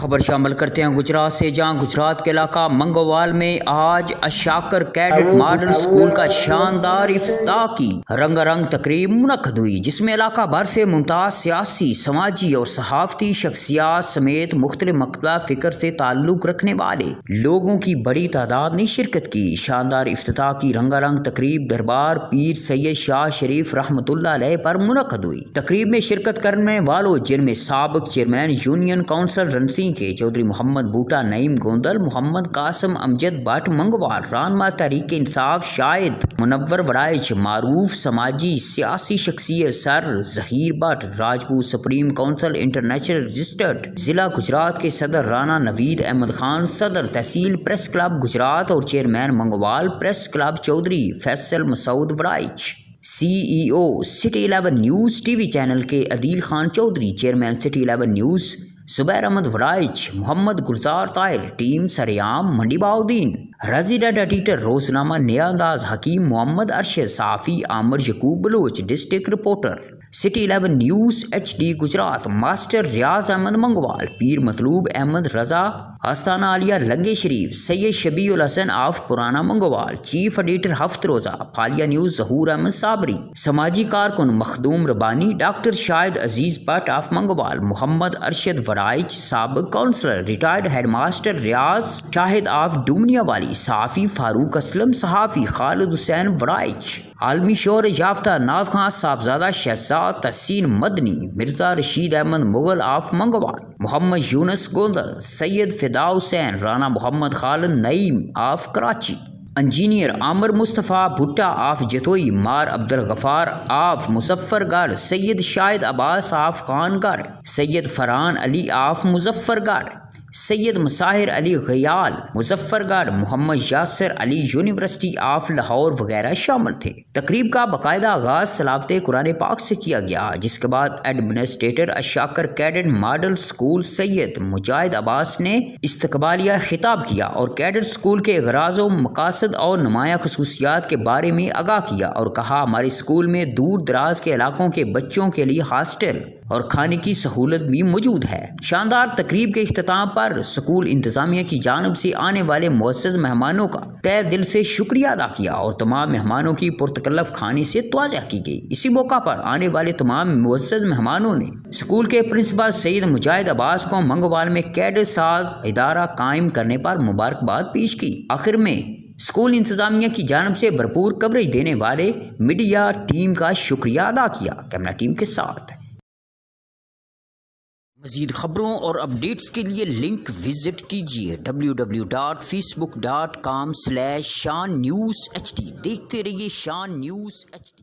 खबर शामिल करते हैं गुजरात से, जहां गुजरात के इलाका मंगोवाल में आज अशाकर कैडेट मॉडल स्कूल का शानदार इफ्तिताह की रंगारंग तकरीब मुनक्कद हुई, जिसमें इलाका भर से मुमताज सियासी, समाजी और सहाफती शख्सियात समेत मुख्तलिफ मकतबा फिक्र से ताल्लुक रखने वाले लोगों की बड़ी तादाद ने शिरकत की। शानदार इफ्तिताह की रंगारंग तकरीब दरबार पीर सैयद शाह शरीफ रहमतुल्लाह अलैह पर मुनक्कद हुई। तकरीब में शिरकत करने वालों जिनमें साबिक चेयरमैन यूनियन काउंसिल रनसी के चौधरी मोहम्मद बूटा नईम गोंदल, मोहम्मद कासिम अमजद भट्ट मंगवाल, रहनुमा तहरीक इंसाफ शाहिद मुनव्वर वड़ाइच, मारूफ समाजी सियासी शख्सियत sir Zaheer Bhatt, Rajput supreme council international registered जिला गुजरात के सदर राना नवीद अहमद खान, सदर तहसील प्रेस क्लब गुजरात और chairman Mangowal press club Chaudhry Faisal Masood Waraich, CEO city 11 news TV channel के Adeel Khan Chaudhry, chairman city 11 news Zubair Ahmed Waraich, Mohammad Gulzar Tahir, team सरेआम मंडी बाउद्दीन, रेजिडेंट एडिटर रोजनामा नया अंदाज हकीम मोहम्मद अरशद, साफ़ी Aamir Yaqub Baloch, district reporter city 11 news HD Gujrat, master Riaz Ahmed Mangowal, Pir Matloob Ahmed Raza Astana Aliya Langay Sharif, Syed Shabiul Hasan of पुराना मंगवाल, चीफ एडिटर हफ्त रोज़ा, फालिया न्यूज़ जहूर अहमद साबरी, समाजी कारकुन मखदूम रबानी, डॉक्टर शाहिद अजीज भट्ट आफ मंगवाल, मोहम्मद अरशद वड़ाइच, साबिक councillor retired headmaster Riaz Shahid of Dumnia Wali, सहाफ़ी फारूक असलम, सहाफ़ी खालिद हुसैन वड़ाइच, आलमी शोहर याफ्ता नाथ खां Sahibzada Shahzad Tehseen Madni, Mirza Rasheed Ahmed Mughal of Mangowal, Mohammad Younus Gondal, Syed Fida Hussain, Rana Mohammad Khalid Naeem of Karachi, engineer Aamir Mustafa Bhutta of Jatoi, मार Abdul Ghaffar of Muzaffargarh, Syed Shahid Abbas of Khangarh, Syed Farhan Ali of Muzaffargarh, Syed Musahir Ali गयाल मुजफ्फरगढ़, मोहम्मद यासिर अली यूनिवर्सिटी ऑफ लाहौर वगैरह शामिल थे। तकरीब का बाकायदा आगाज तलावत कुरान पाक से किया गया, जिसके बाद एडमिनिस्ट्रेटर अशाकर cadet model school Syed Mujahid Abbas ने इस्तकबालिया खिताब किया और कैडेट स्कूल के गराज मकासद और नुमाया खसूसियात के बारे में आगाह किया और कहा, हमारे स्कूल में दूर दराज के इलाकों के बच्चों के लिए हॉस्टल और खाने की सहूलत भी मौजूद है। शानदार तकरीब के इख्तिताम पर स्कूल इंतजामिया की जानिब से आने वाले मुअज़्ज़ज़ मेहमानों का तहे दिल से शुक्रिया अदा किया और तमाम मेहमानों की पुरतकल्लफ खाने से तवज्जो की गई। इसी मौका पर आने वाले तमाम मुअज़्ज़ज़ मेहमानों ने स्कूल के प्रिंसिपल सैयद मुजाहिद अब्बास को मंगवाल में कैडेट साज इदारा कायम करने पर मुबारकबाद पेश की। आखिर में स्कूल इंतजामिया की जानिब से भरपूर कवरेज देने वाले मीडिया टीम का शुक्रिया अदा किया। कैमरा टीम के साथ मज़ीद खबरों और अपडेट्स के लिए लिंक विजिट कीजिए www.facebook.com/शान न्यूज़ HD। देखते रहिए शान न्यूज़ HD।